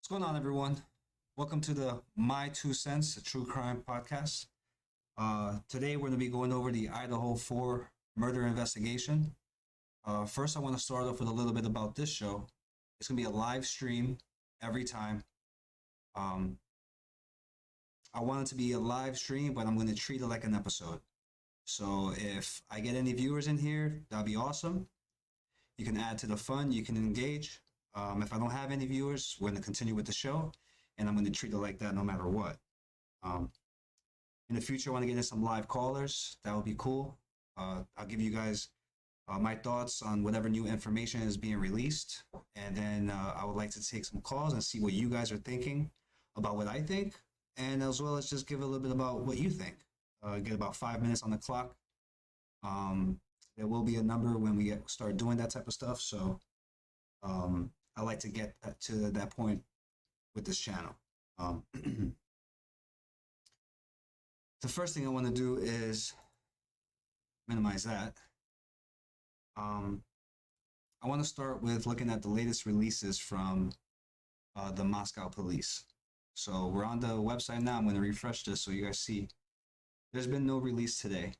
What's going on, everyone? Welcome to the My Two Cents, a true crime podcast. Today, we're going to be going over the Idaho 4 murder investigation. First, I want to start off with a little bit about this show. It's going to be a live stream every time. Um, I want it to be a live stream, but I'm going to treat it like an episode. So if I get any viewers in here, that'd be awesome. You can add to the fun, you can engage. If I don't have any viewers, we're going to continue with the show, and I'm going to treat it like that no matter what. Um, in the future, I want to get in some live callers. That would be cool. I'll give you guys my thoughts on whatever new information is being released, and then I would like to take some calls and see what you guys are thinking about what I think, and as well as just give a little bit about what you think. Get about 5 minutes on the clock. There will be a number when we start doing that type of stuff, so I like to get to that point with this channel. The first thing I want to do is minimize that. I want to start with looking at the latest releases from the Moscow police. So we're on the website now. I'm going to refresh this so you guys see. There's been no release today.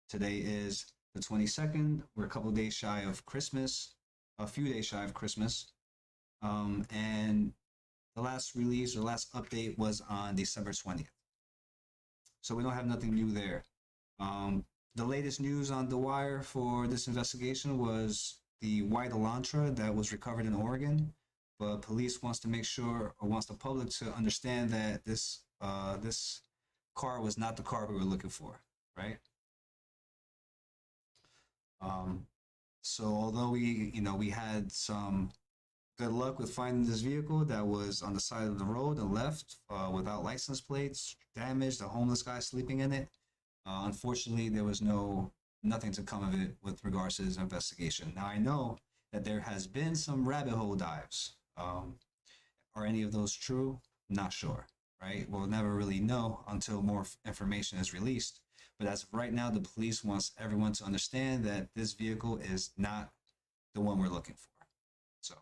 Today is the 22nd. We're a couple days shy of Christmas. A few days shy of Christmas. And the last release or last update was on December 20th. So we don't have nothing new there. The latest news on the wire for this investigation was the white Elantra that was recovered in Oregon. But police wants to make sure, or wants the public to understand that this car was not the car we were looking for, right? So although we had some good luck with finding this vehicle that was on the side of the road and left without license plates, damaged, a homeless guy sleeping in it. Unfortunately, there was nothing to come of it with regards to this investigation. Now I know that there has been some rabbit hole dives. Are any of those true? Not sure, right? We'll never really know until more information is released. But as of right now, the police wants everyone to understand that this vehicle is not the one we're looking for. So,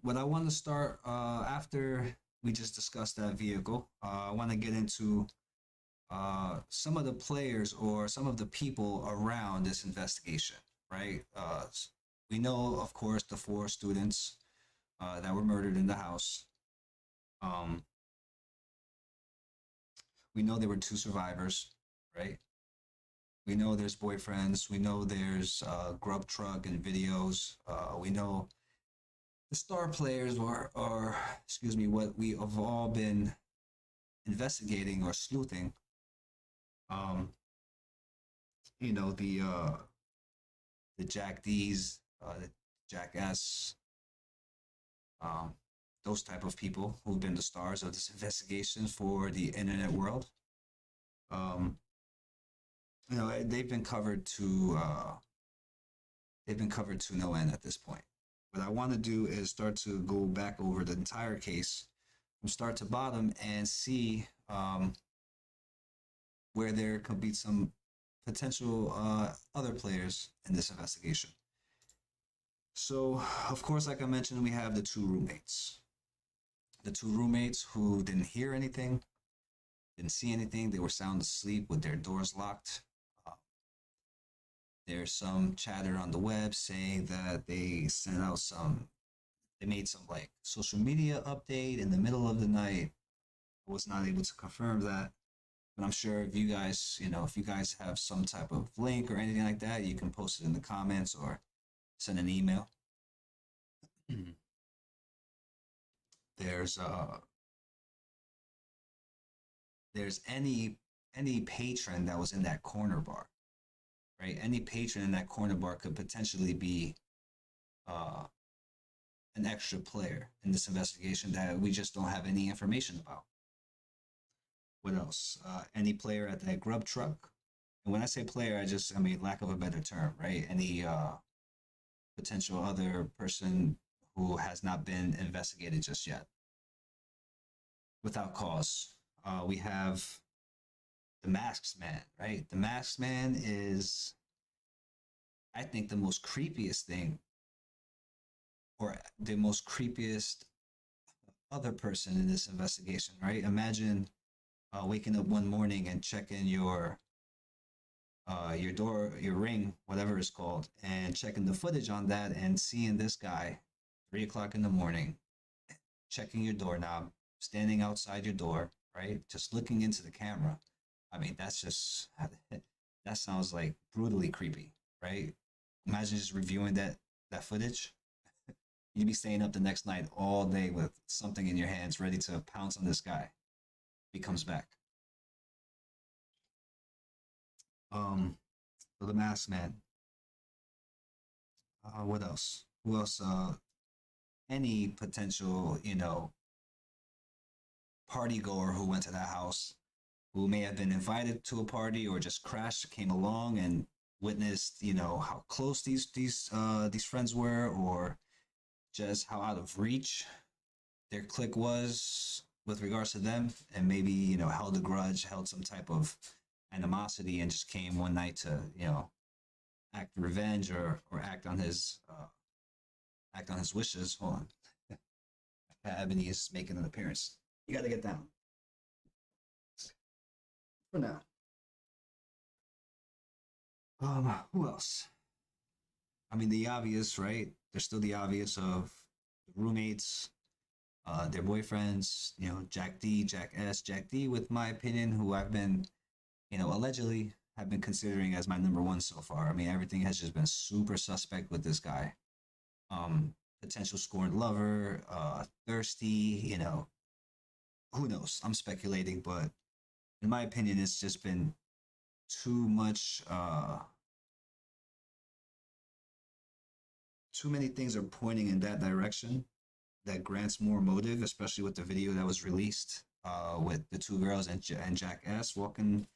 what I want to start after we just discussed that vehicle, I want to get into some of the players or some of the people around this investigation, right? We know, of course, the 4 students that were murdered in the house. We know there were 2 survivors, right? We know there's boyfriends. We know there's grub truck and videos. We know the star players or excuse me, what we have all been investigating or sleuthing. The Jack D's, the Jack S, those type of people who've been the stars of this investigation for the internet world. They've been covered to no end at this point. What I want to do is start to go back over the entire case from start to bottom and see where there could be some potential other players in this investigation. So, of course, like I mentioned, we have the 2 roommates. The 2 roommates who didn't hear anything, didn't see anything. They were sound asleep with their doors locked. There's some chatter on the web saying that they made some like social media update in the middle of the night. I was not able to confirm that, but I'm sure if you guys have some type of link or anything like that, you can post it in the comments or send an email. There's any patron that was in that corner bar, right? Any patron in that corner bar could potentially be an extra player in this investigation that we just don't have any information about. What else? Any player at that grub truck. And when I say player, I mean lack of a better term, right? Any potential other person who has not been investigated just yet without cause. We have the Masked Man, right? The Masked Man is I think the most creepiest thing, or the most creepiest other person in this investigation, right? Imagine waking up one morning and checking your door, your ring, whatever it's called, and checking the footage on that and seeing this guy 3 o'clock in the morning checking your doorknob, standing outside your door, right? Just looking into the camera. I mean, that's just that sounds like brutally creepy, right? Imagine just reviewing that footage. You'd be staying up the next night all day with something in your hands, ready to pounce on this guy. If he comes back. So the Masked Man. What else? Who else? Any potential, party goer who went to that house, who may have been invited to a party or just crashed, came along and witnessed, how close these friends were, or just how out of reach their clique was with regards to them, and maybe held a grudge, held some type of animosity, and just came one night to act revenge or act on his wishes. Hold on, Ebony is making an appearance. You got to get down for now. Who else? I mean, the obvious, right? There's still the obvious of roommates, their boyfriends. Jack D, Jack S, Jack D. With my opinion, who I've been, allegedly have been considering as my number one so far. I mean, everything has just been super suspect with this guy. Potential scorned lover, thirsty. Who knows? I'm speculating, but in my opinion, it's just been too much. Too many things are pointing in that direction that grants more motive, especially with the video that was released with the two girls and Jack S walking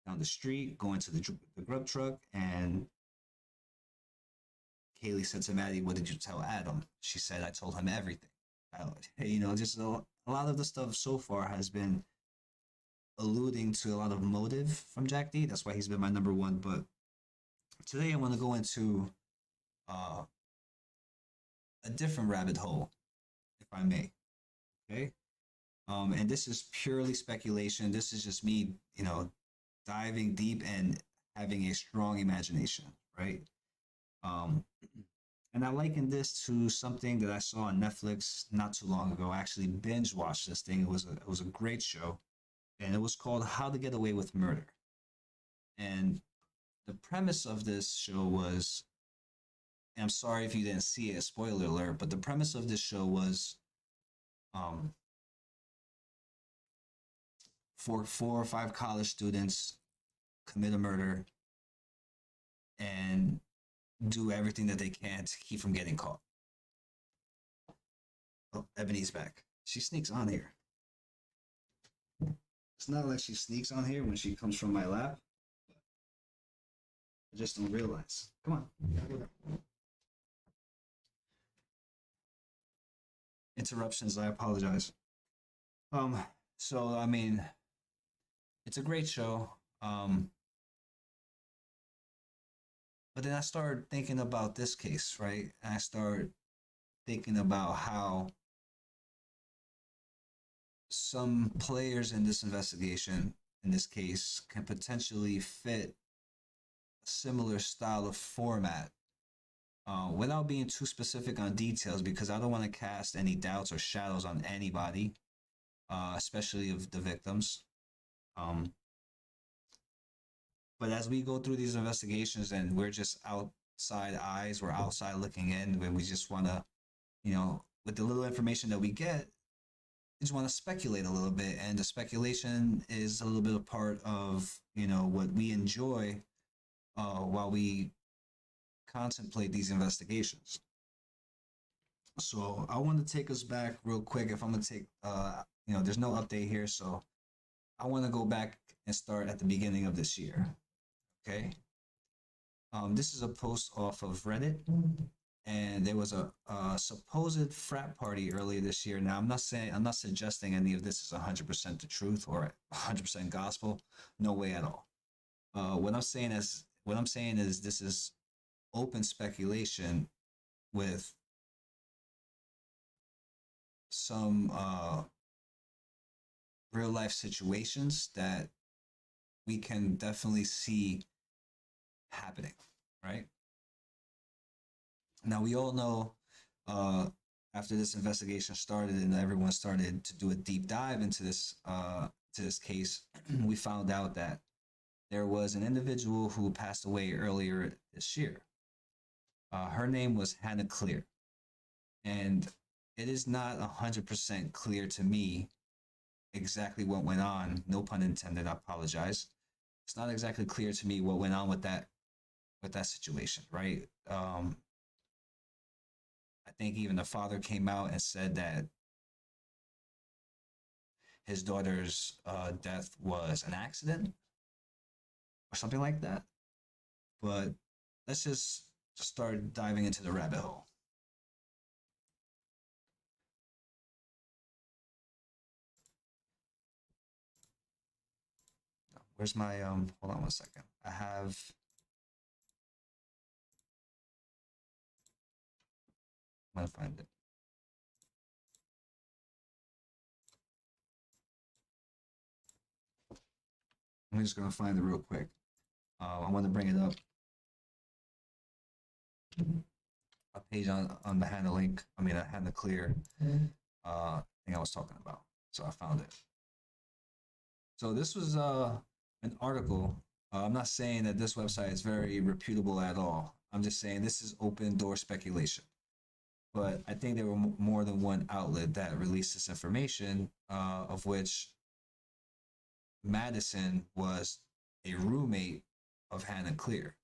down the street, going to the grub truck, and Kaylee said to Maddie, "What did you tell Adam?" She said, "I told him everything." Just a lot of the stuff so far has been alluding to a lot of motive from Jack D. That's why he's been my number one. But today I want to go into uh, a different rabbit hole, if I may. Okay. And this is purely speculation. This is just me, diving deep and having a strong imagination, right? Um, and I liken this to something that I saw on Netflix not too long ago. I actually binge watched this thing. It was a great show, and it was called How to Get Away with Murder. And the premise of this show was, and I'm sorry if you didn't see it, spoiler alert, but the premise of this show was um, for 4 or 5 college students commit a murder and do everything that they can to keep from getting caught. Oh, Ebony's back. She sneaks on here. It's not like she sneaks on here when she comes from my lap. I just don't realize. Come on. Interruptions, I apologize. Um, so I mean, it's a great show. But then I started thinking about this case, right? And I started thinking about how some players in this investigation, in this case, can potentially fit a similar style of format without being too specific on details, because I don't want to cast any doubts or shadows on anybody, especially of the victims. Um, but as we go through these investigations and we're just outside eyes, we're outside looking in, when we just want to, with the little information that we get, just want to speculate a little bit, and the speculation is a little bit a part of what we enjoy while we contemplate these investigations. So I want to take us back real quick. If I'm going to take, there's no update here, so I want to go back and start at the beginning of this year. Okay. This is a post off of Reddit, and there was a supposed frat party earlier this year. Now, I'm not suggesting any of this is 100% the truth or 100% gospel. No way at all. What I'm saying is this is open speculation with some real life situations that we can definitely see happening, right? Now, we all know uh, after this investigation started and everyone started to do a deep dive into this case, we found out that there was an individual who passed away earlier this year. Her name was Hannah Clear, and it is not 100% clear to me exactly what went on. No pun intended. I apologize. It's not exactly clear to me what went on with that situation, right? I think even the father came out and said that his daughter's death was an accident or something like that. But let's just start diving into the rabbit hole. Where's my hold on one second. I'm gonna find it. I'm just gonna find it real quick. I want to bring it up. A page on the Hannah link. I mean, Hannah Clear thing I was talking about. So I found it. So this was an article. I'm not saying that this website is very reputable at all. I'm just saying this is open door speculation. But I think there were more than one outlet that released this information, of which Madison was a roommate of Hannah Clear.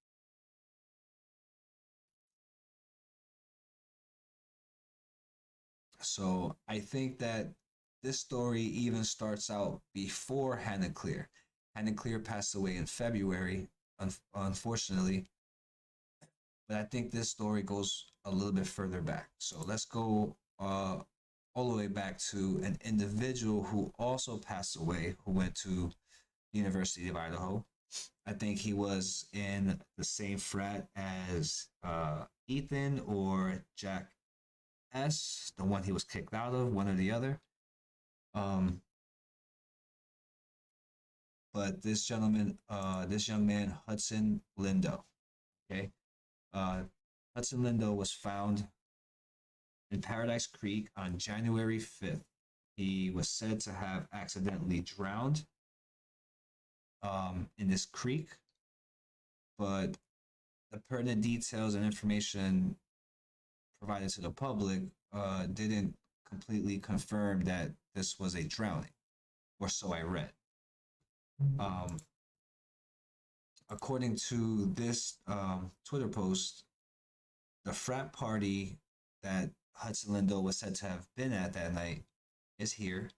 So I think that this story even starts out before Hannah Clear. Hannah Clear passed away in February, unfortunately. But I think this story goes a little bit further back. So let's go all the way back to an individual who also passed away, who went to the University of Idaho. I think he was in the same frat as Ethan or Jack S, the one he was kicked out of, one or the other. Um, but this gentleman, this young man, Hudson Lindo, okay, uh, Hudson Lindo was found in Paradise Creek on January 5th. He was said to have accidentally drowned in this creek, but the pertinent details and information provided to the public didn't completely confirm that this was a drowning, or so I read. Um, According to this Twitter post, the frat party that Hudson Lindo was said to have been at that night is here.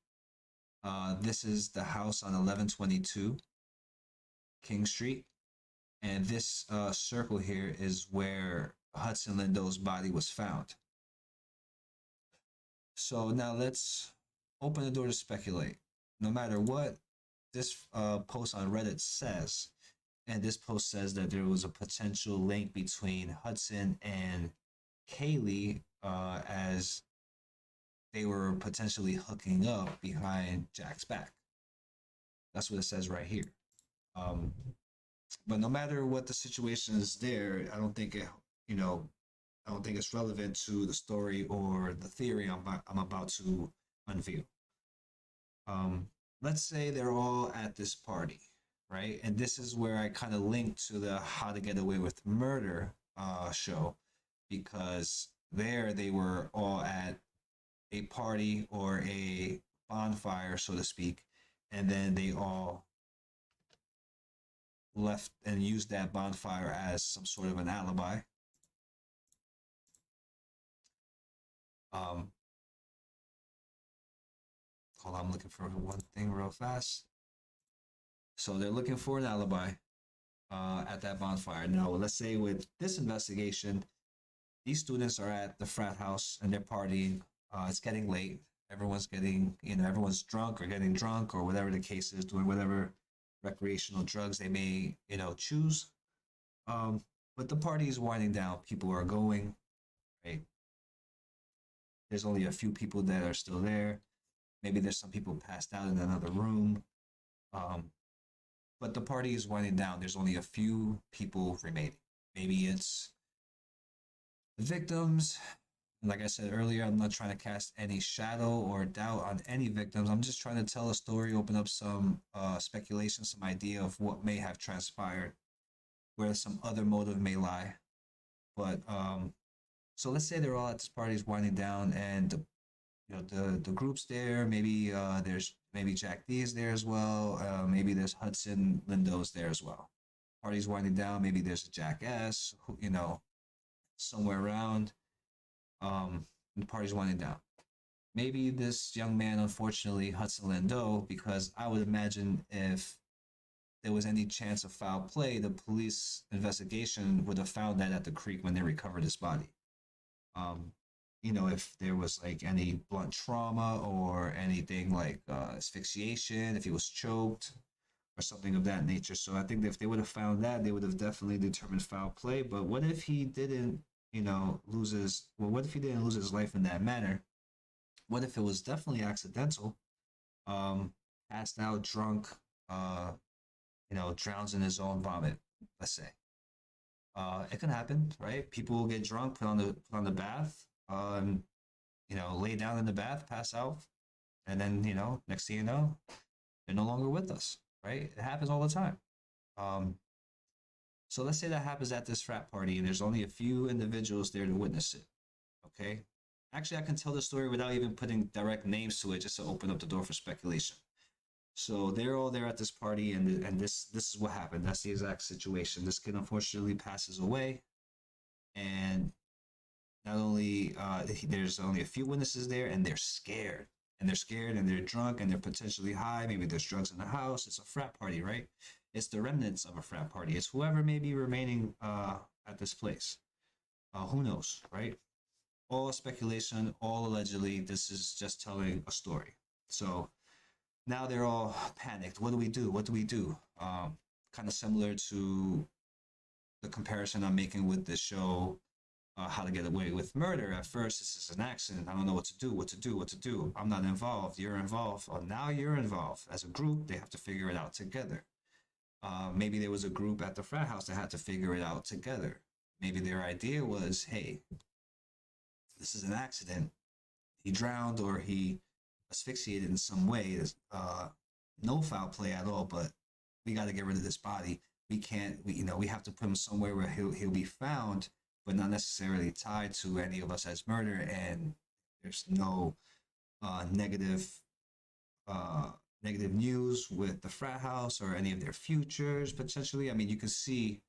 This is the house on 1122 King Street. And this circle here is where Hudson Lindo's body was found. So now let's open the door to speculate. No matter what this post on Reddit says, and this post says that there was a potential link between Hudson and Kaylee as they were potentially hooking up behind Jack's back. That's what it says right here. But no matter what the situation is there, I don't think it, you know, I don't think it's relevant to the story or the theory I'm about to unveil. Let's say they're all at this party, right? And this is where I kind of link to the How to Get Away with Murder show, because there they were all at a party or a bonfire, so to speak, and then they all left and used that bonfire as some sort of an alibi. Um, Hold on, I'm looking for one thing real fast. So they're looking for an alibi at that bonfire. Now, let's say with this investigation, these students are at the frat house and they're partying. It's getting late. Everyone's getting, everyone's drunk or getting drunk or whatever the case is, doing whatever recreational drugs they may, choose. But the party is winding down. People are going, right? There's only a few people that are still there. Maybe there's some people passed out in another room. Um, but the party is winding down. There's only a few people remaining. Maybe it's the victims. Like I said earlier, I'm not trying to cast any shadow or doubt on any victims. I'm just trying to tell a story, open up some speculation, some idea of what may have transpired, where some other motive may lie. But so let's say they're all at this party is winding down, and the group's there. Maybe there's maybe Jack D is there as well. Maybe there's Hudson Lindo's there as well. Party's winding down. Maybe there's a Jack S. Who, somewhere around. The party's winding down. Maybe this young man, unfortunately, Hudson Lindo, because I would imagine if there was any chance of foul play, the police investigation would have found that at the creek when they recovered his body. Um, if there was like any blunt trauma or anything like asphyxiation, if he was choked or something of that nature. So I think that if they would have found that, they would have definitely determined foul play. But what if he didn't, what if he didn't lose his life in that manner? What if it was definitely accidental? Passed out, drunk, drowns in his own vomit, let's say. It can happen, right? People will get drunk, put on the bath, lay down in the bath, pass out, and then next thing you know, they're no longer with us, right? It happens all the time. Um, so let's say that happens at this frat party, and there's only a few individuals there to witness it. Okay, actually, I can tell the story without even putting direct names to it, just to open up the door for speculation. So they're all there at this party, and this is what happened. That's the exact situation. This kid unfortunately passes away, and not only there's only a few witnesses there, and they're scared, and they're drunk, and they're potentially high. Maybe there's drugs in the house. It's a frat party, right? It's the remnants of a frat party. It's whoever may be remaining at this place. Who knows, right? All speculation, all allegedly. This is just telling a story. So now they're all panicked. What do we do? What do we do? Kind of similar to the comparison I'm making with the show, How to Get Away with Murder. At first, this is an accident. I don't know what to do, what to do, what to do. I'm not involved. You're involved. Well, now you're involved. As a group, they have to figure it out together. Maybe there was a group at the frat house that had to figure it out together. Maybe their idea was, hey, this is an accident. He drowned or he asphyxiated in some way. No foul play at all, but we got to get rid of this body. We can't, we have to put him somewhere where he'll be found, but not necessarily tied to any of us as murder. And there's no negative news with the frat house or any of their futures potentially. I mean, you can see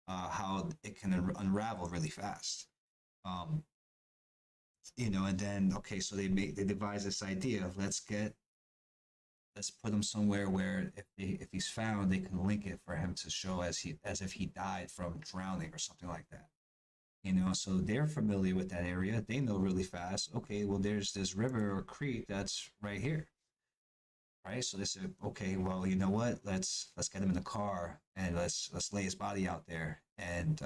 how it can unravel really fast. And then okay, so they devise this idea of let's put him somewhere where if he's found, they can link it for him to show as if he died from drowning or something like that. So they're familiar with that area. They know really fast. Okay, well, there's this river or creek that's right here, right? So they said, okay, well, you know what? Let's get him in the car and let's lay his body out there, and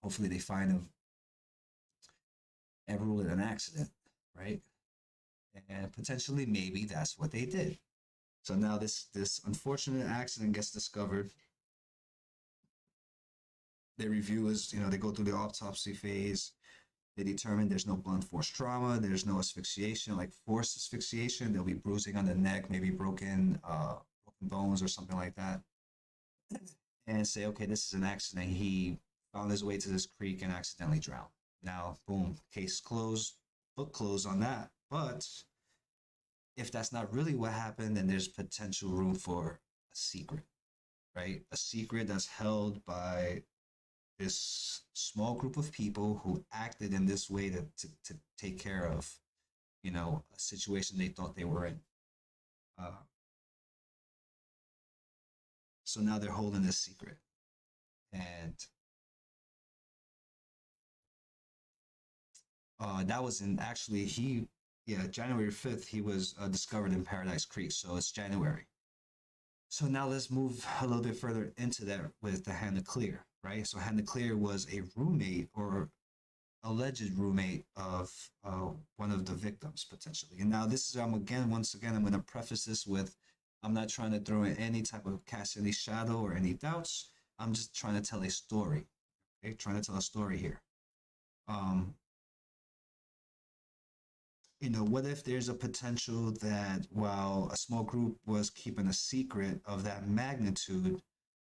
hopefully they find him and rule it an accident, right? And potentially, maybe that's what they did. So now this unfortunate accident gets discovered. They review they go through the autopsy phase. They determine there's no blunt force trauma. There's no asphyxiation, like forced asphyxiation. There'll be bruising on the neck, maybe broken bones or something like that. And say, okay, this is an accident. He found his way to this creek and accidentally drowned. Now, boom, case closed, book closed on that. But if that's not really what happened, then there's potential room for a secret, right? A secret that's held by this small group of people who acted in this way to take care of, a situation they thought they were in. So now they're holding this secret. And that was January 5th, he was discovered in Paradise Creek. So it's January. So now let's move a little bit further into that with the Hand to Clear. right? So Hannah Clear was a roommate or alleged roommate of one of the victims potentially. And now this is once again I'm going to preface this with I'm not trying to throw in any type of cast any shadow or any doubts. I'm just trying to tell a story. Okay, trying to tell a story here. Um, what if there's a potential that while a small group was keeping a secret of that magnitude,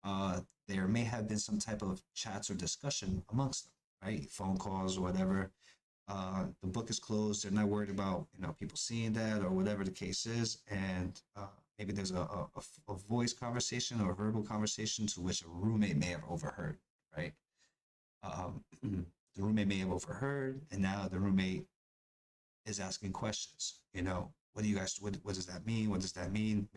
uh, there may have been some type of chats or discussion amongst them, right? Phone calls or whatever. The book is closed. They're not worried about people seeing that or whatever the case is, and maybe there's a voice conversation or a verbal conversation to which a roommate may have overheard, right? The roommate may have overheard, and now the roommate is asking questions. What do you guys? What does that mean? What does that mean?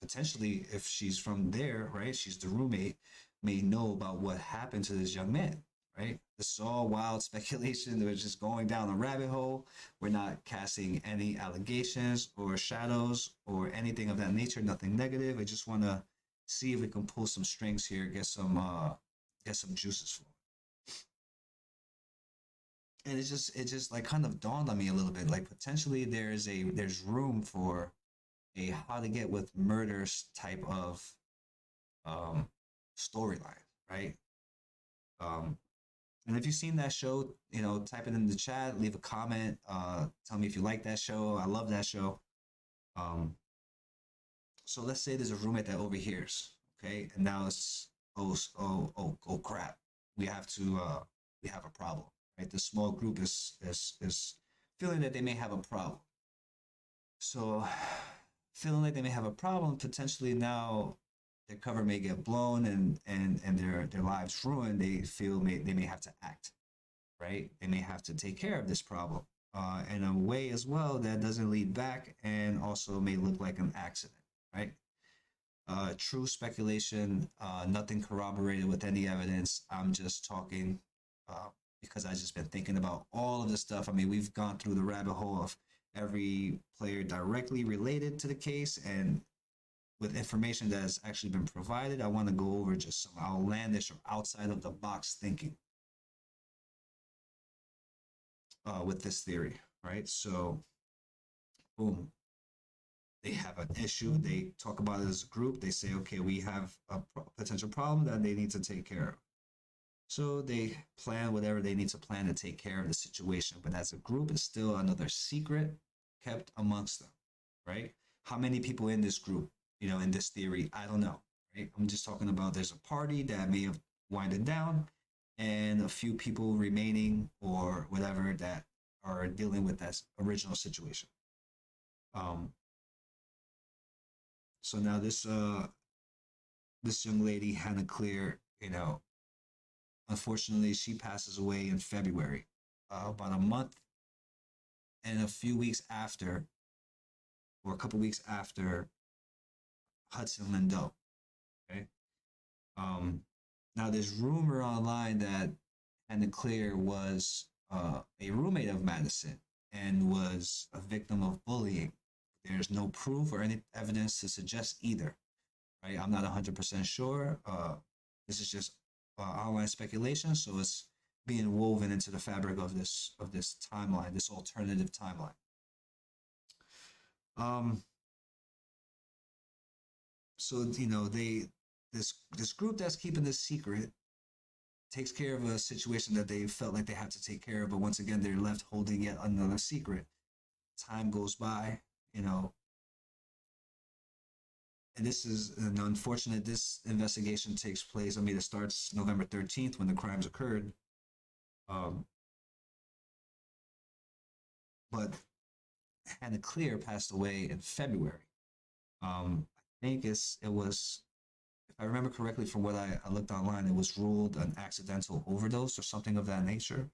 Potentially, if she's from there, right? She's the roommate, may know about what happened to this young man, right? This is all wild speculation. We're just going down a rabbit hole. We're not casting any allegations or shadows or anything of that nature. Nothing negative. I just want to see if we can pull some strings here, get some juices flowing. And it just like kind of dawned on me a little bit. Like potentially there's room for a how to get with murders type of um, storyline, right? Um, and if you've seen that show, type it in the chat, leave a comment, tell me if you like that show. I love that show. Um, so let's say there's a roommate that overhears, okay, and now it's oh crap, we have a problem, right? The small group is feeling that they may have a problem. So feeling like they may have a problem, potentially now their cover may get blown and their lives ruined. They feel they may have to act, right? They may have to take care of this problem in a way as well that doesn't lead back and also may look like an accident, right? True speculation, nothing corroborated with any evidence. I'm just talking because I just been thinking about all of this stuff. I mean, we've gone through the rabbit hole of every player directly related to the case and with information that has actually been provided. I want to go over just some outlandish or outside of the box thinking with this theory, right? So, boom, they have an issue. They talk about it as a group. They say, okay, we have a potential problem that they need to take care of. So they plan whatever they need to plan to take care of the situation. But as a group, it's still another secret kept amongst them, right? How many people in this group, in this theory, I don't know, right? I'm just talking about there's a party that may have winded down and a few people remaining or whatever that are dealing with that original situation. So now this young lady, Hannah Clear, unfortunately, she passes away in February, about a month and a few weeks after, or a couple weeks after Hudson Lindo. Okay. Now there's rumor online that Hannah Clear was a roommate of Madison and was a victim of bullying. There's no proof or any evidence to suggest either. Right? I'm not 100% sure. This is just online speculation, so it's being woven into the fabric of this timeline, this alternative timeline. So this group that's keeping this secret takes care of a situation that they felt like they had to take care of, but once again they're left holding yet another secret. Time goes by, and this is an unfortunate. This investigation takes place. I mean, it starts November 13th when the crimes occurred. But Hannah Clear passed away in February. I think it was, if I remember correctly from what I looked online, it was ruled an accidental overdose or something of that nature.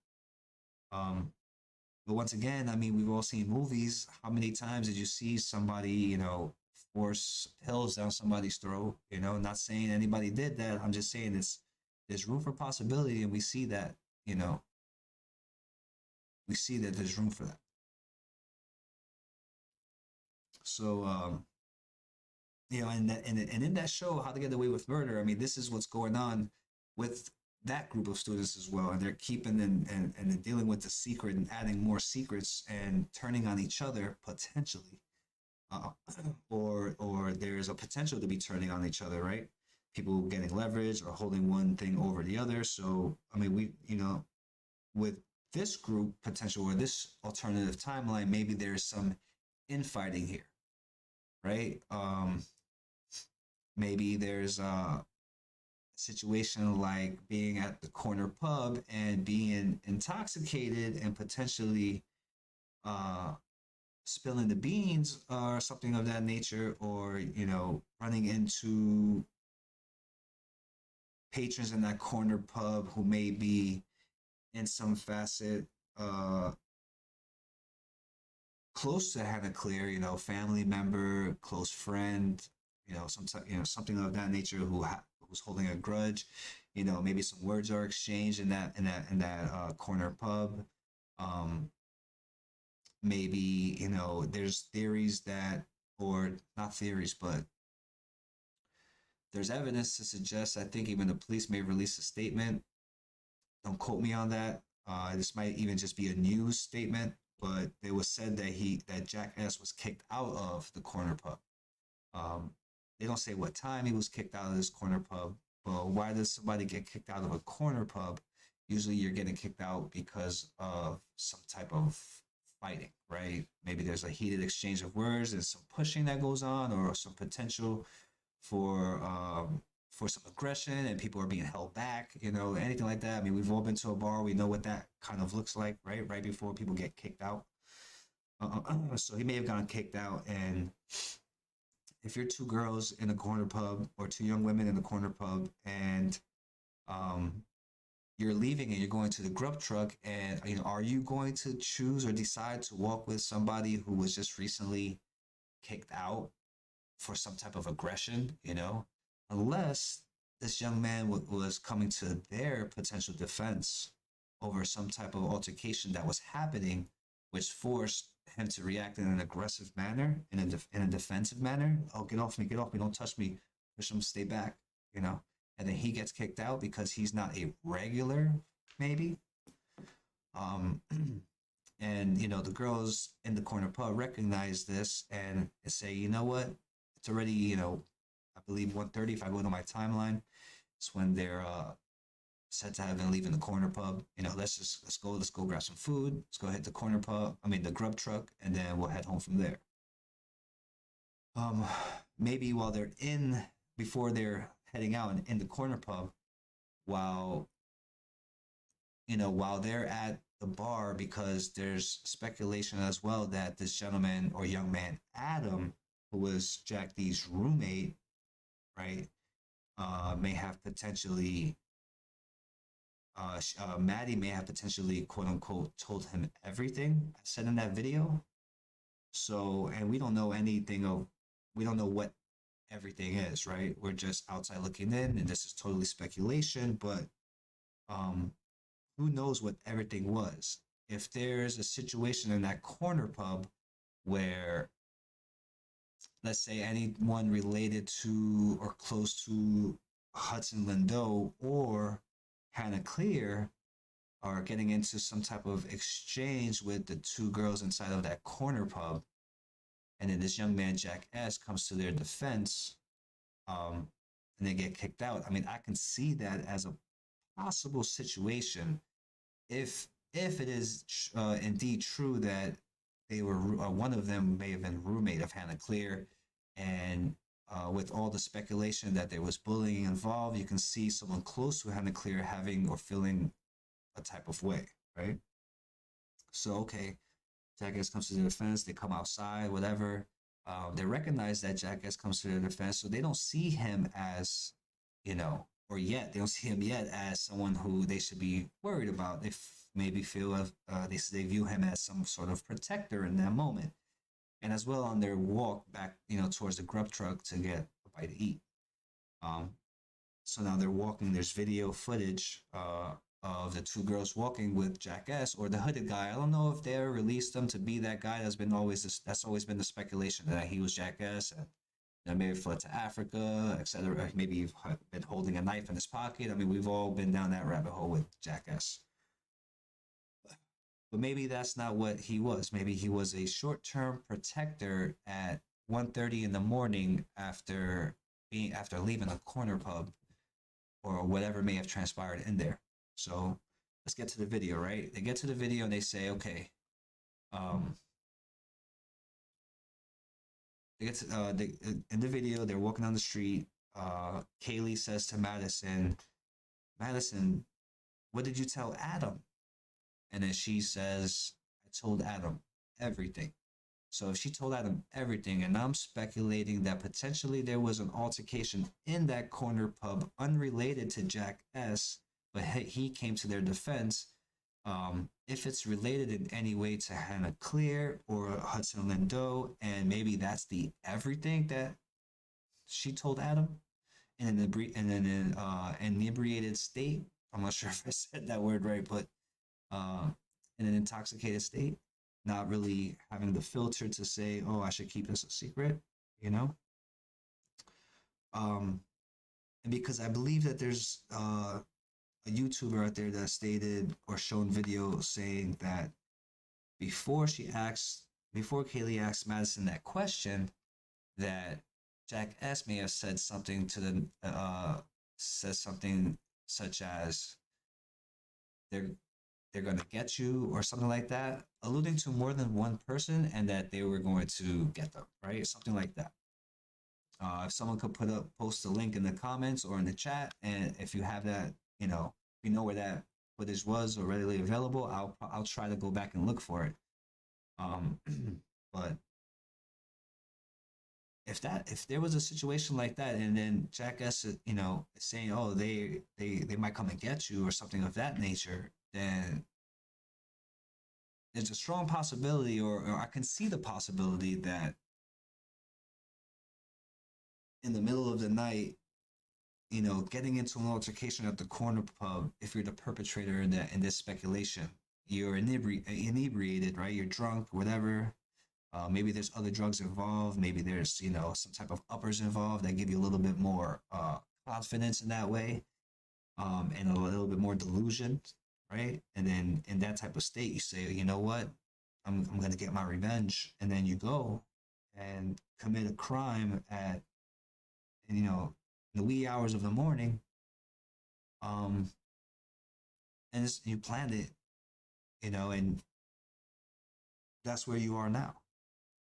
But once again, I mean, we've all seen movies. How many times did you see somebody, force pills down somebody's throat? Not saying anybody did that. I'm just saying there's room for possibility, and we see that, we see that there's room for that. So, and in that show, How to Get Away with Murder, I mean, this is what's going on with that group of students as well, and they're keeping and dealing with the secret and adding more secrets and turning on each other potentially, uh, or there's a potential to be turning on each other, right? People getting leverage or holding one thing over the other. So I mean, with this group potential or this alternative timeline, maybe there's some infighting here, right? Maybe there's a situation like being at the corner pub and being intoxicated and potentially uh, spilling the beans or something of that nature, or running into patrons in that corner pub who may be in some facet uh, close to Hannah Clear, family member, close friend, something of that nature who's holding a grudge. Maybe some words are exchanged in that corner pub. Um, Maybe there's theories that, or not theories, but there's evidence to suggest. I think even the police may release a statement. Don't quote me on that. This might even just be a news statement, but it was said that Jack S was kicked out of the corner pub. Um, they don't say what time he was kicked out of this corner pub, but why does somebody get kicked out of a corner pub? Usually you're getting kicked out because of some type of fighting, right? Maybe there's a heated exchange of words and some pushing that goes on, or some potential for some aggression, and people are being held back, anything like that. I mean, we've all been to a bar, we know what that kind of looks like, right? Right before people get kicked out. So he may have gotten kicked out, and if you're two girls in a corner pub or two young women in the corner pub, and um, you're leaving and you're going to the grub truck, and are you going to choose or decide to walk with somebody who was just recently kicked out for some type of aggression, unless this young man was coming to their potential defense over some type of altercation that was happening, which forced him to react in an aggressive manner, in a defensive manner. Oh, get off me, don't touch me, push him, stay back, and then he gets kicked out because he's not a regular, maybe. Um, and the girls in the corner pub recognize this and say, you know what, it's already, I believe 1:30 if I go to my timeline. It's when they're said to have been leaving the corner pub. Let's go grab some food. Let's go hit the corner pub. I mean the grub truck, and then we'll head home from there. Um, Maybe before they're heading out and in the corner pub, while while they're at the bar, because there's speculation as well that this gentleman or young man Adam, who was Jack D's roommate, right, may have potentially Maddie may have potentially, quote unquote, told him everything I said in that video. So, and we don't know what everything is, right? We're just outside looking in, and this is totally speculation, but um, who knows what everything was? If there's a situation in that corner pub where, let's say, anyone related to or close to Hudson Lindo or Hannah Clear are getting into some type of exchange with the two girls inside of that corner pub, and then this young man Jack S comes to their defense, um, and they get kicked out. I mean, I can see that as a possible situation if it is indeed true that they were one of them may have been roommate of Hannah Clear, and with all the speculation that there was bullying involved, you can see someone close to Hannah Clear having or feeling a type of way, right? So okay, Jackass comes to their defense. They come outside, whatever. They recognize that Jackass comes to their defense, so they don't see him as, or yet they don't see him yet as someone who they should be worried about. They maybe feel they view him as some sort of protector in that moment, and as well on their walk back, towards the grub truck to get a bite to eat. Um, so now they're walking. There's video footage of the two girls walking with Jack S or the hooded guy. I don't know if they ever released them to be that guy. That's always been the speculation that he was Jack S. And maybe fled to Africa, etc. Maybe you've been holding a knife in his pocket. I mean, we've all been down that rabbit hole with Jack S. But maybe that's not what he was. Maybe he was a short-term protector at 1:30 in the morning after leaving a corner pub or whatever may have transpired in there. So let's get to the video, right? They get to the video and they say, okay, um, they get to, in the video, they're walking down the street. Kaylee says to Madison, Madison, what did you tell Adam? And then she says, I told Adam everything. So if she told Adam everything, and I'm speculating that potentially there was an altercation in that corner pub unrelated to Jack S., but he came to their defense. If it's related in any way to Hannah Clear or Hudson Lindo, and maybe that's the everything that she told Adam in an inebriated state. I'm not sure if I said that word right, but in an intoxicated state, not really having the filter to say, oh, I should keep this a secret, you know? And because I believe that there's a YouTuber out there that stated or shown video saying that before Kaylee asked Madison that question, that Jack S may have said something says something such as they're going to get you or something like that, alluding to more than one person and that they were going to get them, right? Something like that. If someone could post a link in the comments or in the chat, and if you have that, if you know where that footage was or readily available, I'll try to go back and look for it. But if there was a situation like that, and then Jack S, is saying, oh, they might come and get you or something of that nature, then there's a strong possibility, or I can see the possibility that in the middle of the night, getting into an altercation at the corner pub, if you're the perpetrator in this speculation, you're inebriated, right? You're drunk, whatever. Maybe there's other drugs involved. Maybe there's, some type of uppers involved that give you a little bit more confidence in that way, and a little bit more delusion, right? And then in that type of state, you say, you know what? I'm going to get my revenge. And then you go and commit a crime at, the wee hours of the morning. And you planned it, and that's where you are now,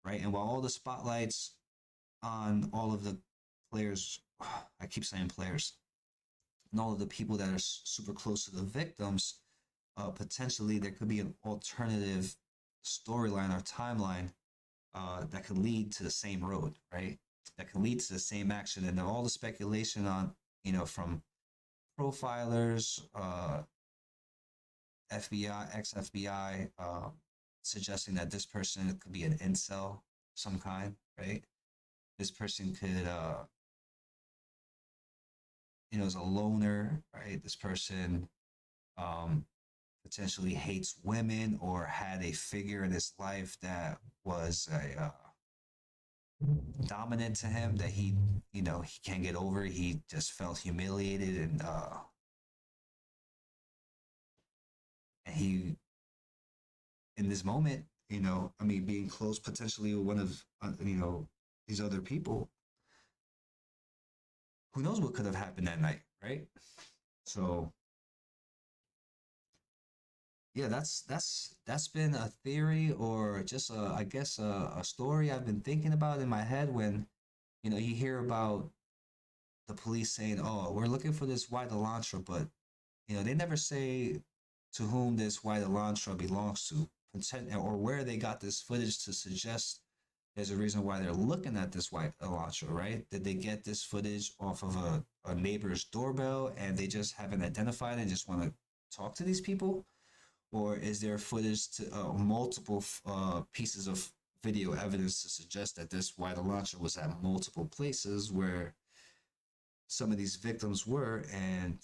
right? And while all the spotlights on all of the players, I keep saying players, and all of the people that are super close to the victims, potentially there could be an alternative storyline or timeline that could lead to the same road, right? That could lead to the same action. And all the speculation on, from profilers, FBI, ex-FBI, suggesting that this person could be an incel of some kind, right? This person could, is a loner, right? This person potentially hates women or had a figure in his life that was dominant to him that he can't get over. He just felt humiliated and he, in this moment, being close potentially with one of, these other people, who knows what could have happened that night, right? So yeah, that's been a theory, or just I guess a story I've been thinking about in my head when, you hear about the police saying, oh, we're looking for this white Elantra, but, they never say to whom this white Elantra belongs to, or where they got this footage to suggest there's a reason why they're looking at this white Elantra, right? Did they get this footage off of a neighbor's doorbell and they just haven't identified it and just want to talk to these people? Or is there footage to multiple pieces of video evidence to suggest that this white Elantra was at multiple places where some of these victims were, and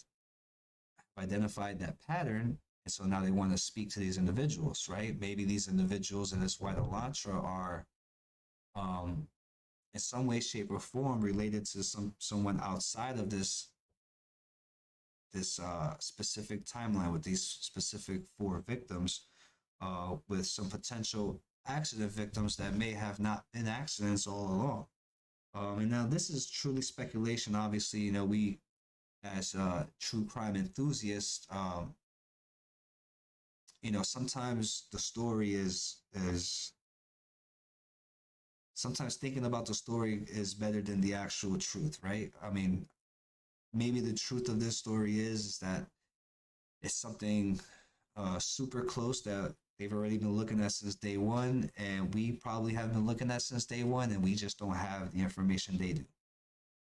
identified that pattern? And so now they want to speak to these individuals, right? Maybe these individuals in this white Elantra are in some way, shape, or form related to someone outside of this specific timeline with these specific four victims, with some potential accident victims that may have not been accidents all along. And now this is truly speculation. Obviously, we as true crime enthusiasts, sometimes the story is sometimes thinking about the story is better than the actual truth, right? I mean, maybe the truth of this story is that it's something super close that they've already been looking at since day one, and we probably have been looking at since day one, and we just don't have the information they do.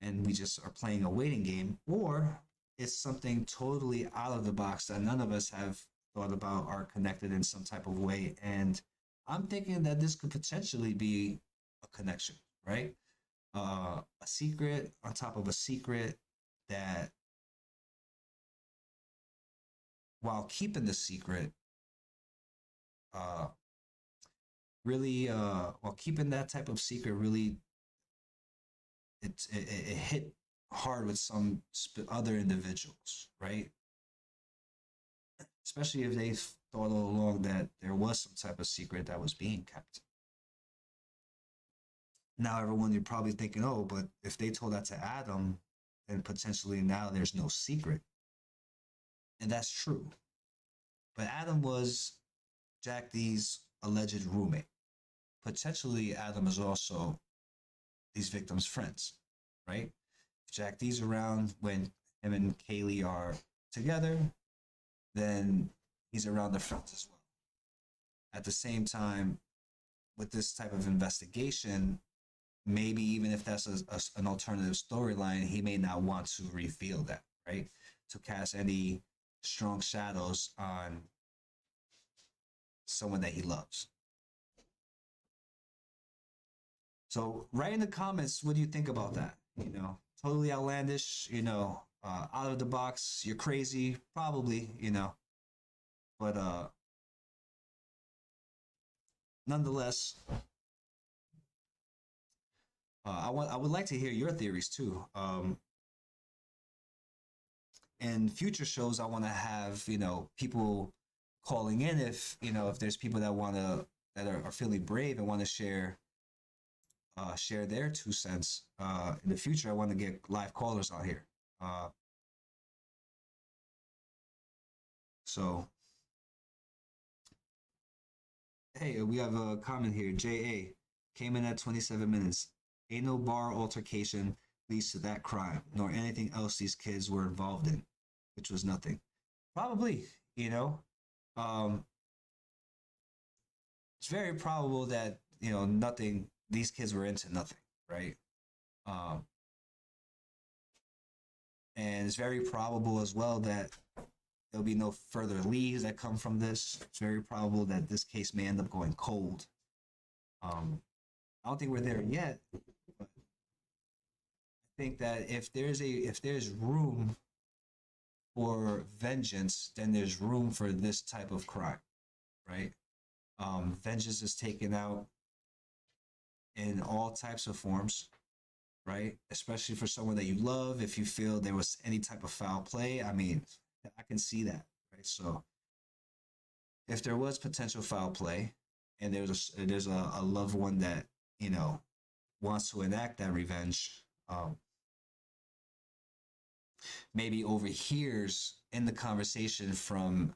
And we just are playing a waiting game, or it's something totally out of the box that none of us have thought about or connected in some type of way. And I'm thinking that this could potentially be a connection, right? A secret on top of a secret that, while keeping the secret, uh, really, while keeping that type of secret, really, it hit hard with some other individuals, right? Especially if they thought all along that there was some type of secret that was being kept. Now, everyone, you're probably thinking, oh, but if they told that to Adam, then potentially now there's no secret. And that's true. But Adam was Jack D's alleged roommate. Potentially, Adam is also these victims' friends, right? If Jack D's around when him and Kaylee are together, then he's around the friends as well. At the same time, with this type of investigation, maybe even if that's an alternative storyline, he may not want to reveal that, right? To cast any strong shadows on someone that he loves. So write in the comments, what do you think about that? Totally outlandish, out of the box, you're crazy, probably, but nonetheless, I would like to hear your theories too. In future shows, I want to have people calling in if there's people that are feeling brave and want to share their 2 cents. In the future, I want to get live callers on here. So, hey, we have a comment here. J.A. came in at 27 minutes. Ain't no bar altercation leads to that crime, nor anything else these kids were involved in, which was nothing. Probably, it's very probable that, nothing, these kids were into nothing, right? Um, and it's very probable as well that there'll be no further leads that come from this. It's very probable that this case may end up going cold. I don't think we're there yet, but I think that if there's room for vengeance, then there's room for this type of crime, right? Vengeance is taken out in all types of forms, right? Especially for someone that you love. If you feel there was any type of foul play, I mean, I can see that, right? So if there was potential foul play and there's a loved one that, wants to enact that revenge, maybe overhears in the conversation from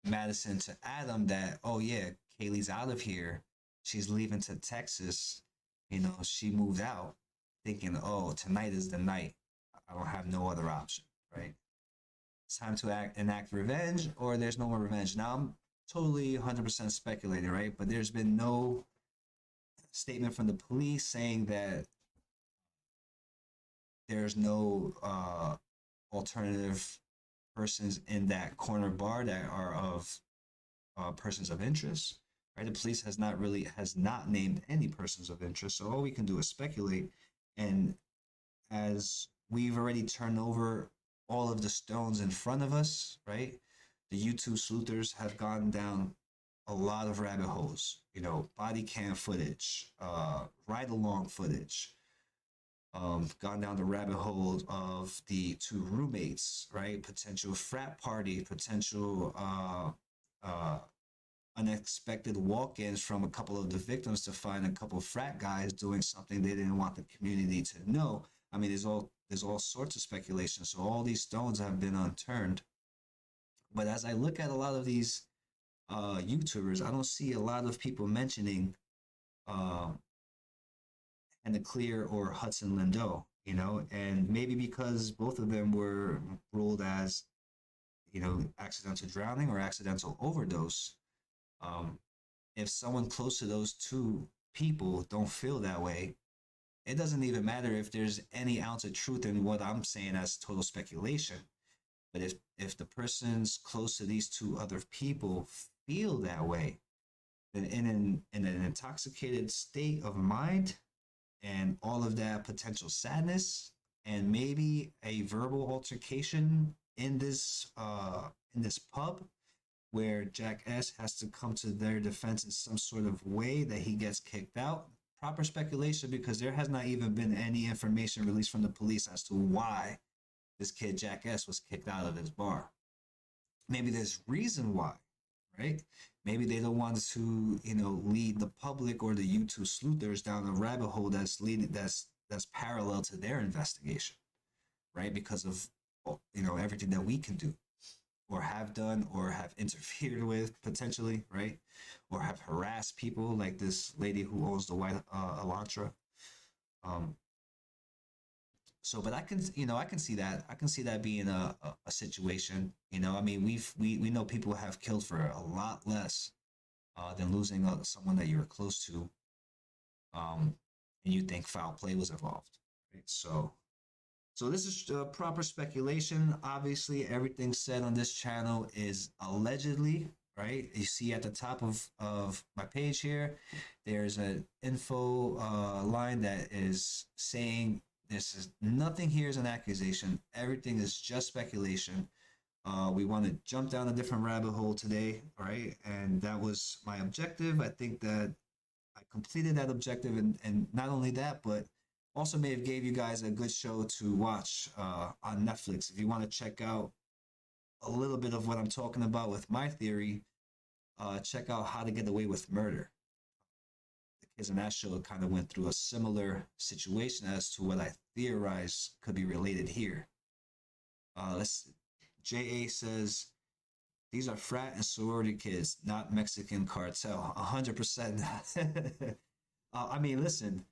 Madison to Adam that, oh yeah, Kaylee's out of here. She's leaving to Texas. She moved out thinking, oh, tonight is the night. I don't have no other option, right? It's time to enact revenge, or there's no more revenge. Now, I'm totally 100% speculating, right? But there's been no statement from the police saying that there's no alternative persons in that corner bar that are of persons of interest. Right? The police has not named any persons of interest, so all we can do is speculate. And as we've already turned over all of the stones in front of us, right? The YouTube sleuthers have gone down a lot of rabbit holes. Body cam footage, ride along footage. Gone down the rabbit hole of the two roommates, right? Potential frat party, potential unexpected walk-ins from a couple of the victims to find a couple of frat guys doing something they didn't want the community to know. I mean, there's all sorts of speculation. So all these stones have been unturned. But as I look at a lot of these YouTubers, I don't see a lot of people mentioning uh, Anna Clear or Hudson Lindo, and maybe because both of them were ruled as, accidental drowning or accidental overdose. Um, if someone close to those two people don't feel that way, it doesn't even matter if there's any ounce of truth in what I'm saying as total speculation. But if the person's close to these two other people feel that way, then in an intoxicated state of mind and all of that potential sadness and maybe a verbal altercation in this pub where Jack S has to come to their defense in some sort of way that he gets kicked out. Proper speculation, because there has not even been any information released from the police as to why this kid Jack S was kicked out of this bar. Maybe there's reason why, right? Maybe they don't want to, lead the public or the YouTube sleuthers down a rabbit hole that's parallel to their investigation, right? Because of everything that we can do or have done or have interfered with potentially, right? Or have harassed people like this lady who owns the white Elantra. Um, but I can see that. I can see that being a situation. I mean, we know people have killed for a lot less than losing someone that you were close to, and you think foul play was involved. Right? So this is proper speculation. Obviously, everything said on this channel is allegedly, right? You see at the top of my page here, there's an info line that is saying this is nothing here is an accusation. Everything is just speculation. We want to jump down a different rabbit hole today, right? And that was my objective. I think that I completed that objective, and not only that, but also may have gave you guys a good show to watch on Netflix. If you want to check out a little bit of what I'm talking about with my theory, check out How to Get Away with Murder. The kids in that show kind of went through a similar situation as to what I theorize could be related here. Let's. JA says these are frat and sorority kids, not Mexican cartel. 100%. I mean, listen,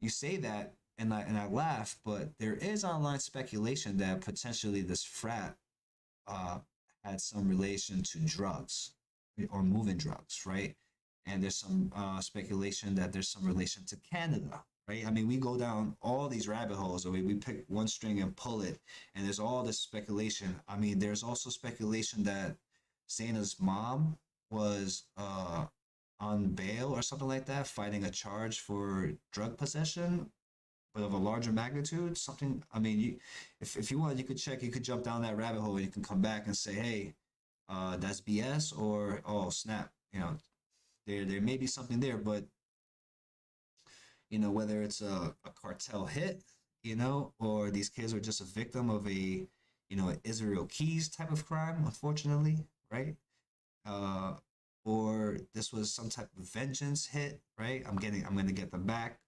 you say that, and I laugh, but there is online speculation that potentially this frat had some relation to drugs or moving drugs, right? And there's some speculation that there's some relation to Canada, right? I mean, we go down all these rabbit holes, or we pick one string and pull it, and there's all this speculation. I mean, there's also speculation that Sana's mom was on bail or something like that, fighting a charge for drug possession, but of a larger magnitude. Something. I mean, if you want, you could check. You could jump down that rabbit hole. And you can come back and say, hey, that's BS, or oh snap, there may be something there, but whether it's a cartel hit, or these kids are just a victim of a Israel Keys type of crime, unfortunately, right? Or this was some type of vengeance hit, right? I'm gonna get them back.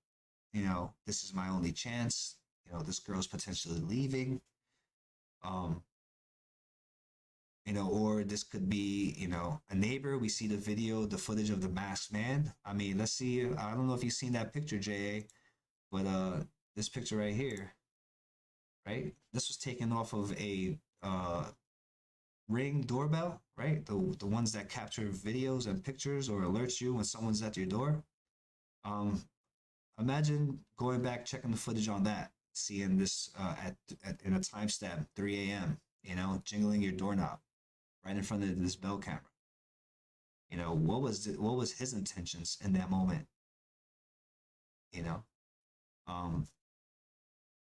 This is my only chance. This girl's potentially leaving. Or this could be, a neighbor. We see the footage of the masked man. I mean, let's see. I don't know if you've seen that picture, JA, but this picture right here, right? This was taken off of a Ring doorbell, right? The ones that capture videos and pictures or alerts you when someone's at your door. Imagine going back, checking the footage on that, seeing this in a timestamp, 3 a.m., jingling your doorknob right in front of this bell camera. What was his intentions in that moment?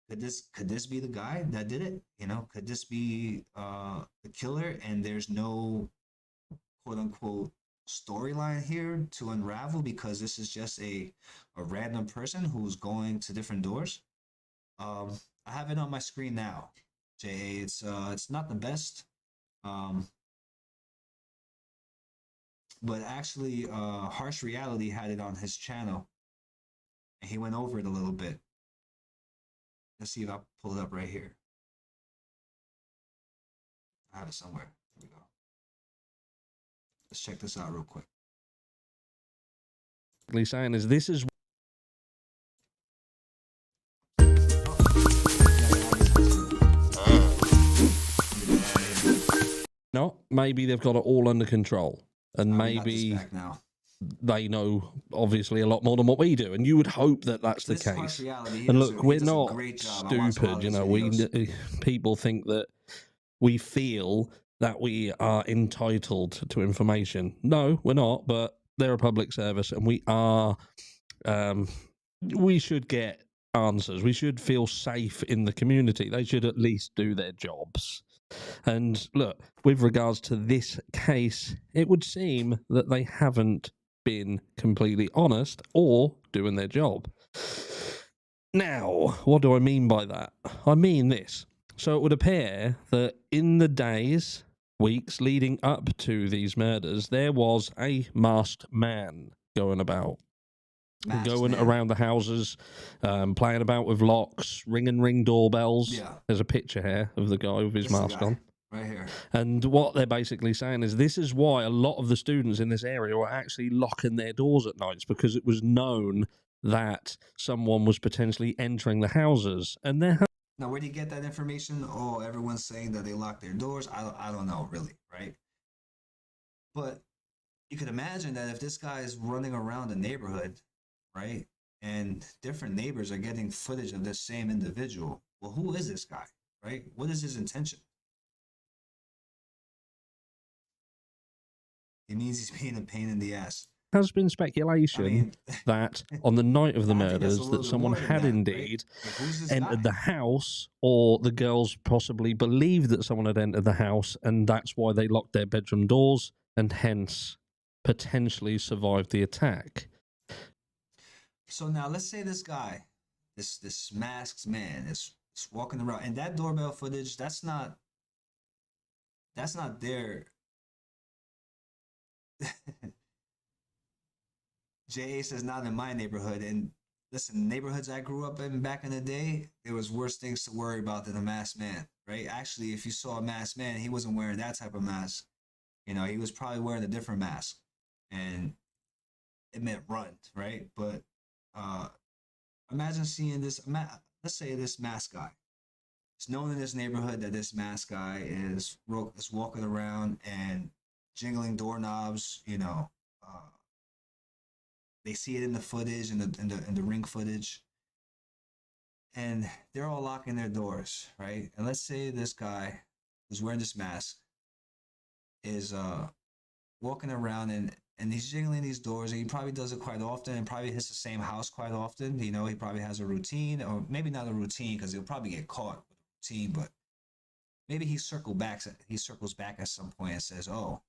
Could this be the guy that did it? Could this be the killer? And there's no quote unquote storyline here to unravel because this is just a random person who's going to different doors. I have it on my screen now. JA, it's not the best. Um, but actually Harsh Reality had it on his channel and he went over it a little bit. Let's see if I pull it up right here. I have it somewhere. Here we go. Let's check this out real quick. Saying is this is not maybe they've got it all under control, and maybe they know obviously a lot more than what we do, and you would hope that that's the case. And look, we're not stupid, you know. People think that we feel that we are entitled to information. No, we're not, but they're a public service, and we are. We should get answers. We should feel safe in the community. They should at least do their jobs. And look, with regards to this case, it would seem that they haven't been completely honest or doing their job. Now, what do I mean by that? I mean this. So it would appear that in the days, weeks leading up to these murders, there was a masked man going about. Around the houses, playing about with locks, ring doorbells. Yeah. There's a picture here of the guy with his mask on. Right here. And what they're basically saying is this is why a lot of the students in this area were actually locking their doors at nights, because it was known that someone was potentially entering the houses. And now, where do you get that information? Oh, everyone's saying that they lock their doors. I don't know, really, right? But you could imagine that if this guy is running around the neighborhood, right, and different neighbors are getting footage of this same individual, well, who is this guy, right? What is his intention? It means he's being a pain in the ass. Has been speculation that on the night of the murders that someone had indeed entered the house, or the girls possibly believed that someone had entered the house, and that's why they locked their bedroom doors and hence potentially survived the attack. So now let's say this guy, this masked man is walking around, and that doorbell footage, that's not there. JA says not in my neighborhood. And listen, neighborhoods I grew up in back in the day, there was worse things to worry about than a masked man, right? Actually, if you saw a masked man, he wasn't wearing that type of mask. You know, he was probably wearing a different mask, and it meant run, right? But imagine seeing this. Let's say this masked guy. It's known in this neighborhood that this masked guy is walking around and jingling doorknobs. You know, they see it in the footage and the ring footage, and they're all locking their doors, right? And let's say this guy who's wearing this mask is walking around and he's jingling these doors, and he probably does it quite often and probably hits the same house quite often. You know, he probably has a routine, or maybe not a routine because he'll probably get caught with a routine, but maybe he circles back at some point and says, oh,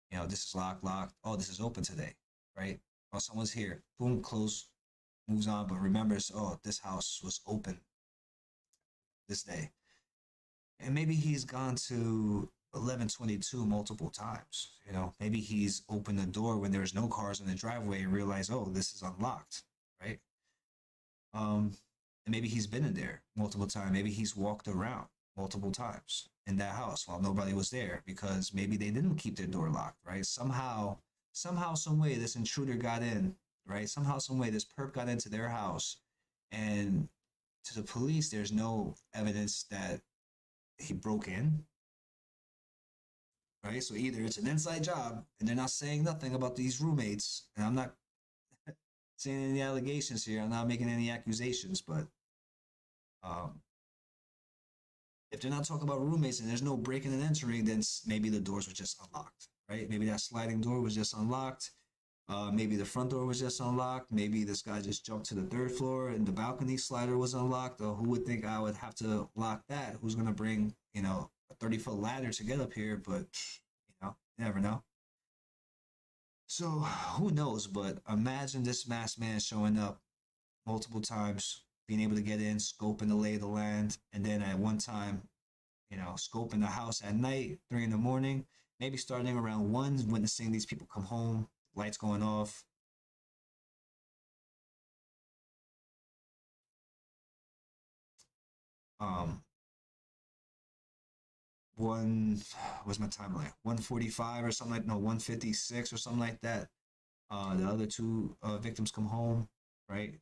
you know, this is locked. Oh, this is open today, right? Oh, someone's here. Boom, close, moves on, but remembers, oh, this house was open this day. And maybe he's gone to 1122 multiple times. You know, maybe he's opened the door when there's no cars in the driveway and realized, oh, this is unlocked, right? And maybe he's been in there multiple times. Maybe he's walked around multiple times in that house while nobody was there, because maybe they didn't keep their door locked, right? Somehow, some way, this intruder got in, right? Somehow, some way, this perp got into their house, and to the police, there's no evidence that he broke in, right? So either it's an inside job, and they're not saying nothing about these roommates, and I'm not saying any allegations here. I'm not making any accusations, but if they're not talking about roommates and there's no breaking and entering, then maybe the doors were just unlocked, right? Maybe that sliding door was just unlocked. Maybe the front door was just unlocked. Maybe this guy just jumped to the third floor and the balcony slider was unlocked. Or who would think I would have to lock that? Who's going to bring, you know, a 30-foot ladder to get up here? But, you know, you never know. So who knows? But imagine this masked man showing up multiple times, being able to get in, scoping the lay of the land, and then at one time, scoping the house at night, 3 in the morning, maybe starting around 1, witnessing these people come home, lights going off. Um, one what's my timeline? 1:45 or something, like, no, 1:56 or something like that. The other two victims come home, right?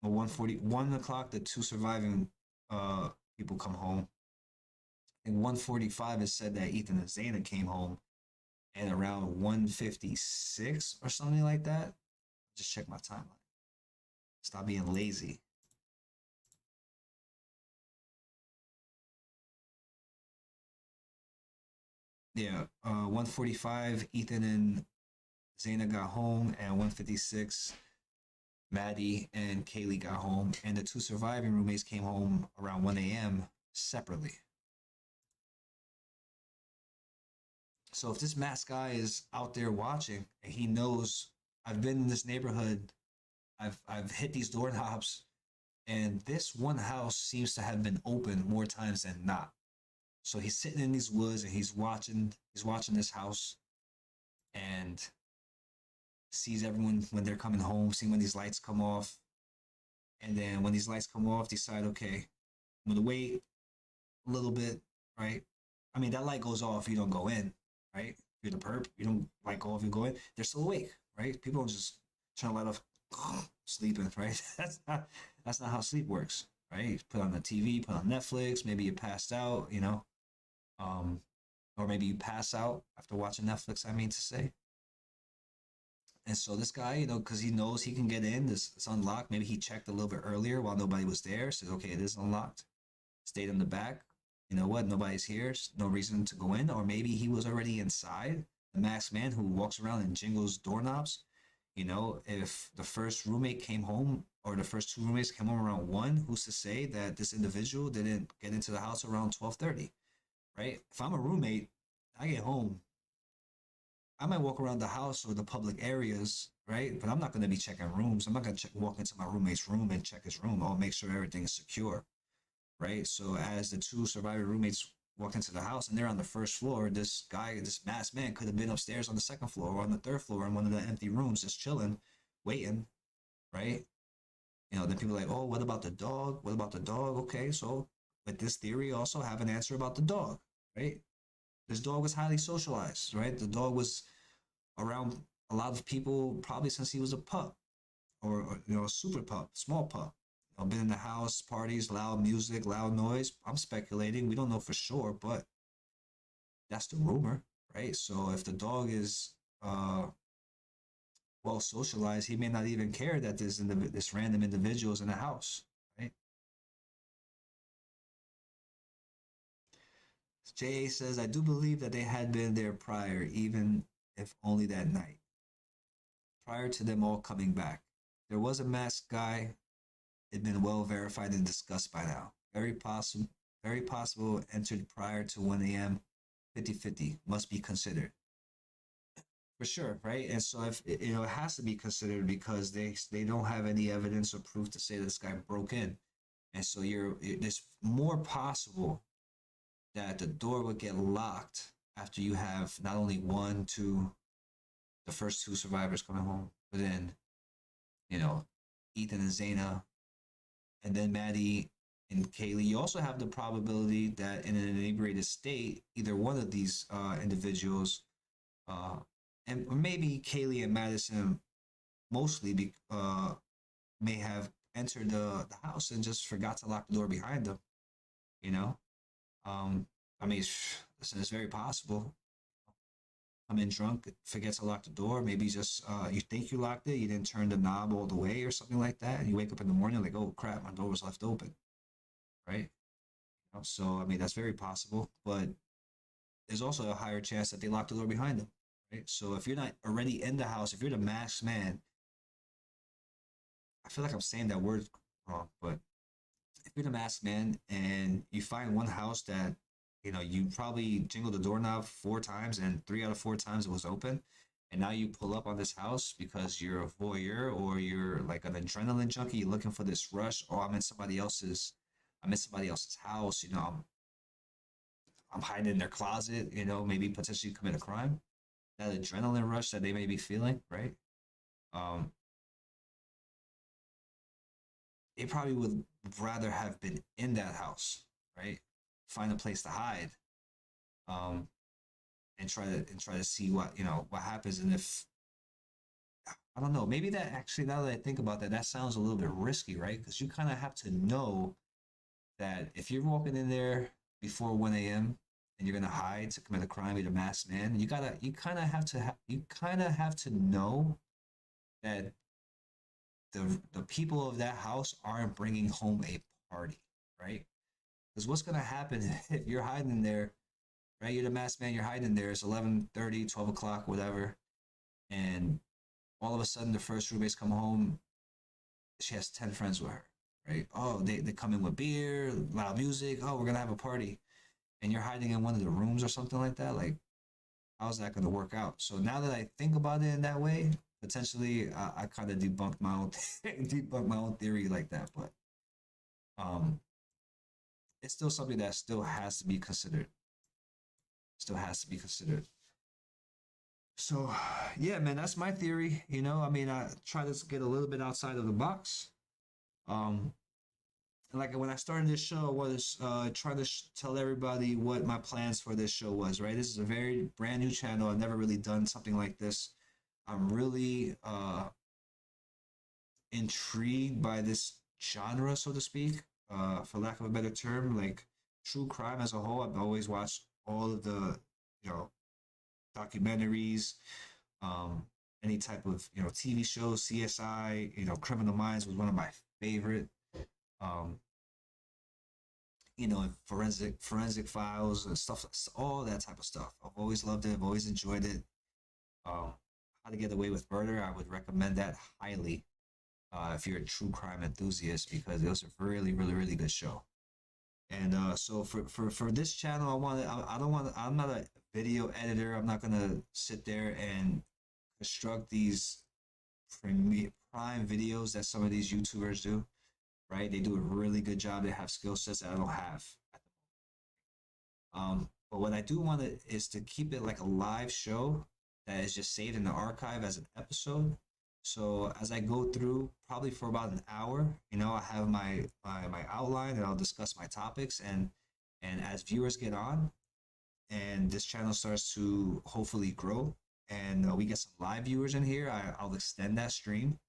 Or 1:40, 1 o'clock, the two surviving people come home. And 1:45 is said that Ethan and Zayna came home, and around 1:56 or something like that. Just check my timeline. Stop being lazy. Yeah, 1:45, Ethan and Zayna got home, and 1:56, Maddie and Kaylee got home, and the two surviving roommates came home around 1 a.m. separately. So if this masked guy is out there watching and he knows I've been in this neighborhood, I've hit these doorknobs, and this one house seems to have been open more times than not. So he's sitting in these woods and he's watching this house, and sees everyone when they're coming home, seeing when these lights come off. And then when these lights come off, decide, okay, I'm gonna wait a little bit, right? I mean, that light goes off, you don't go in, right? You're the perp, you don't light go off, you go in. They're still awake, right? People don't just turn the light off, sleeping, right? That's not how sleep works, right? You put on the TV, put on Netflix, maybe you passed out, or maybe you pass out after watching Netflix, I mean to say. And so this guy, because he knows he can get in, it's unlocked. Maybe he checked a little bit earlier while nobody was there. Said, okay, it is unlocked. Stayed in the back. You know what? Nobody's here. No reason to go in. Or maybe he was already inside. The masked man who walks around and jingles doorknobs. If the first roommate came home, or the first two roommates came home around 1, who's to say that this individual didn't get into the house around 12:30, right? If I'm a roommate, I get home, I might walk around the house or the public areas, right? But I'm not going to be checking rooms. I'm not going to walk into my roommate's room and check his room. I'll make sure everything is secure, right? So as the two survivor roommates walk into the house and they're on the first floor, this guy, this masked man, could have been upstairs on the second floor or on the third floor in one of the empty rooms, just chilling, waiting, right? Then people are like, oh, what about the dog? What about the dog? Okay, so with this theory, also have an answer about the dog, right? This dog was highly socialized, right? The dog was around a lot of people probably since he was a pup, or a super pup, small pup. Been in the house, parties, loud music, loud noise. I'm speculating. We don't know for sure, but that's the rumor, right? So if the dog is well socialized, he may not even care that this random individual is in the house, right? J.A. says, I do believe that they had been there prior, even if only that night, prior to them all coming back. There was a masked guy. It'd been well verified and discussed by now. Very possible entered prior to 1 a.m. 50-50 must be considered. For sure, right? And so if it has to be considered because they don't have any evidence or proof to say this guy broke in. And so it's more possible that the door would get locked after you have not only one, two, the first two survivors coming home, but then, Ethan and Zayna, and then Maddie and Kaylee. You also have the probability that in an inebriated state, either one of these individuals, and maybe Kaylee and Madison mostly may have entered the house and just forgot to lock the door behind them. I mean, listen, it's very possible. Come in drunk, forget to lock the door. Maybe just you think you locked it, you didn't turn the knob all the way or something like that. And you wake up in the morning like, oh crap, my door was left open, right? So I mean, that's very possible. But there's also a higher chance that they locked the door behind them, right? So if you're not already in the house, if you're the masked man, I feel like I'm saying that word wrong, but if you're the masked man and you find one house that you probably jingled the doorknob 4 times and 3 out of 4 times it was open, and now you pull up on this house because you're a voyeur or you're like an adrenaline junkie. You're looking for this rush. Oh, I'm in somebody else's house. You know, I'm hiding in their closet. You know, maybe potentially commit a crime. That adrenaline rush that they may be feeling, right? Um, they probably would rather have been in that house, right? Find a place to hide, um, and try to see what happens. And if I don't know, maybe that actually, now that I think about that, that sounds a little bit risky, right? Because you kind of have to know that if you're walking in there before 1 a.m. and you're gonna hide to commit a crime, you're the masked man. You kind of have to know that the people of that house aren't bringing home a party, right? Because what's gonna happen if you're hiding there, right? You're the masked man. You're hiding there. It's 11:30, 12 o'clock, whatever, and all of a sudden the first roommates come home. She has 10 friends with her, right? Oh, they come in with beer, loud music. Oh, we're gonna have a party, and you're hiding in one of the rooms or something like that. Like, how's that gonna work out? So now that I think about it in that way, potentially I kind of debunked my own debunked my own theory like that. But it's still something that still has to be considered. Still has to be considered. So, yeah, man, that's my theory. You know, I mean, I try to get a little bit outside of the box. And like when I started this show, I was trying to tell everybody what my plans for this show was, right? This is a very brand new channel. I've never really done something like this. I'm really intrigued by this genre, so to speak, for lack of a better term, like true crime as a whole. I've always watched all of the, documentaries, any type of, TV shows, CSI, Criminal Minds was one of my favorite, forensic files and stuff, all that type of stuff. I've always loved it. I've always enjoyed it. How to Get Away with Murder, I would recommend that highly if you're a true crime enthusiast, because it was a really, really, really good show. And so for this channel, I'm not a video editor. I'm not gonna sit there and construct these prime videos that some of these YouTubers do, right? They do a really good job. They have skill sets that I don't have at the moment. But what I do want is to keep it like a live show that is just saved in the archive as an episode. So as I go through, probably for about an hour, I have my outline, and I'll discuss my topics. And as viewers get on, and this channel starts to hopefully grow, and we get some live viewers in here, I'll extend that stream,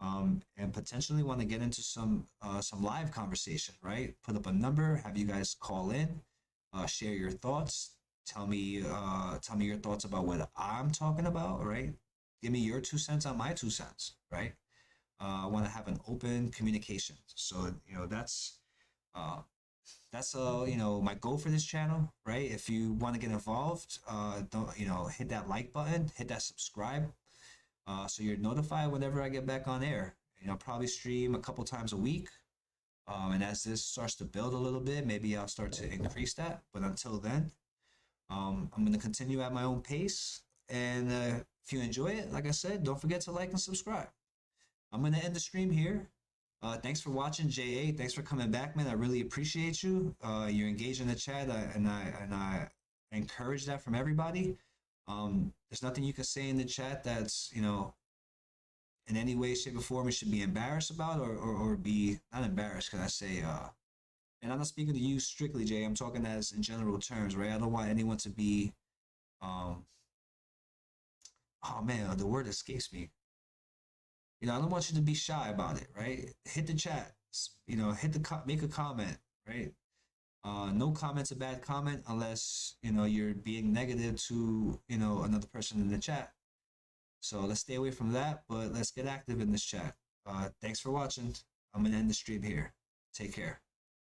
and potentially want to get into some live conversation, right? Put up a number, have you guys call in, share your thoughts, tell me your thoughts about what I'm talking about, right? Give me your 2 cents on my 2 cents, right? I want to have an open communication. So, that's my goal for this channel, right? If you want to get involved, don't, hit that like button, hit that subscribe, so you're notified whenever I get back on air. Probably stream a couple times a week. And as this starts to build a little bit, maybe I'll start to increase that. But until then, I'm going to continue at my own pace. And if you enjoy it, like I said, don't forget to like and subscribe. I'm going to end the stream here. Thanks for watching, JA. Thanks for coming back, man. I really appreciate you. You're engaged in the chat, and I encourage that from everybody. There's nothing you can say in the chat that's, in any way, shape, or form you should be embarrassed about, or be not embarrassed. Because I say, and I'm not speaking to you strictly, Jay. I'm talking as in general terms, right? I don't want anyone to be, oh man, the word escapes me. I don't want you to be shy about it, right? Hit the chat, make a comment, right? No comment's a bad comment unless, you're being negative to, another person in the chat. So let's stay away from that, but let's get active in this chat. Thanks for watching. I'm going to end the stream here. Take care.